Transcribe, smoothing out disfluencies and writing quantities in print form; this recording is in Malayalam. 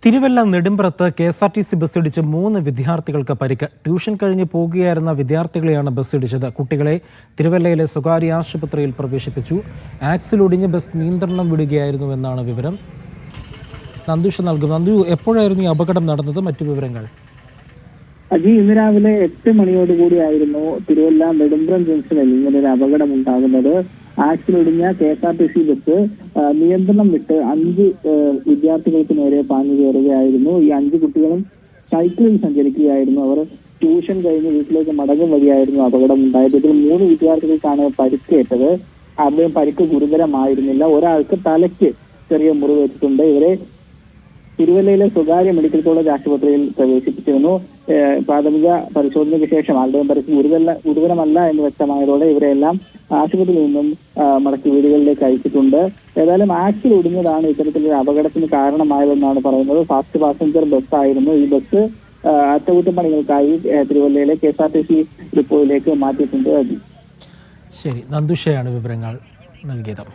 തിരുവല്ല നെടുമ്പ്രത്ത് KSRTC ബസ്സിടിച്ച് 3 വിദ്യാർത്ഥികൾക്ക് പരിക്ക്. ട്യൂഷൻ കഴിഞ്ഞ് പോകുകയായിരുന്ന വിദ്യാർത്ഥികളെയാണ് ബസ്സിടിച്ചത്. കുട്ടികളെ തിരുവല്ലയിലെ സ്വകാര്യ ആശുപത്രിയിൽ പ്രവേശിപ്പിച്ചു. ആക്സിലൊടിഞ്ഞ് ബസ് നിയന്ത്രണം വിടുകയായിരുന്നുവെന്നാണ് വിവരം. നന്ദുഷ നൽകും. നന്ദു, എപ്പോഴായിരുന്നു ഈ അപകടം നടന്നത്? മറ്റു വിവരങ്ങൾ? ഇന്ന് രാവിലെ 8 മണിയോടുകൂടിയായിരുന്നു തിരുവല്ല നെടുമ്പ്രം ജംഗ്ഷനിൽ ഇങ്ങനൊരു അപകടം ഉണ്ടാകുന്നത്. ആക്സിലൊടിഞ്ഞ KSRTC ബസ് നിയന്ത്രണം വിട്ട് 5 വിദ്യാർത്ഥികൾക്ക് നേരെ പാഞ്ഞു കയറുകയായിരുന്നു. ഈ 5 കുട്ടികളും സൈക്കിളിൽ സഞ്ചരിക്കുകയായിരുന്നു. അവർ ട്യൂഷൻ കഴിഞ്ഞ് വീട്ടിലേക്ക് മടങ്ങും വഴിയായിരുന്നു അപകടം ഉണ്ടായത്. ഇതിൽ 3 വിദ്യാർത്ഥികൾക്കാണ് പരിക്കേറ്റത്. ആരുടെയും പരിക്ക് ഗുരുതരമായിരുന്നില്ല. ഒരാൾക്ക് തലയ്ക്ക് ചെറിയ മുറിവേറ്റിട്ടുണ്ട്. ഇവരെ തിരുവല്ലയിലെ സ്വകാര്യ മെഡിക്കൽ കോളേജ് ആശുപത്രിയിൽ പ്രവേശിപ്പിച്ചിരുന്നു. പ്രാഥമിക പരിശോധനയ്ക്ക് ശേഷം ആരുടെയും പരിക്ക് ഗുരുതരമല്ല എന്ന് വ്യക്തമായതോടെ ഇവരെല്ലാം ആശുപത്രിയിൽ നിന്നും മടക്കി വീടുകളിലേക്ക് അയച്ചിട്ടുണ്ട്. ഏതായാലും ആക്സിൽ ഒടിഞ്ഞതാണ് ഇത്തരത്തിലൊരു അപകടത്തിന് കാരണമായതെന്നാണ് പറയുന്നത്. ഫാസ്റ്റ് പാസഞ്ചർ ബസ്സായിരുന്നു. ഈ ബസ് അറ്റകുറ്റപ്പണികൾക്കായി തിരുവല്ലയിലെ KSRTC ഡിപ്പോയിലേക്ക് മാറ്റിയിട്ടുണ്ട്. ശരി, നന്ദുഷയാണ് വിവരങ്ങൾ നൽകിയത്.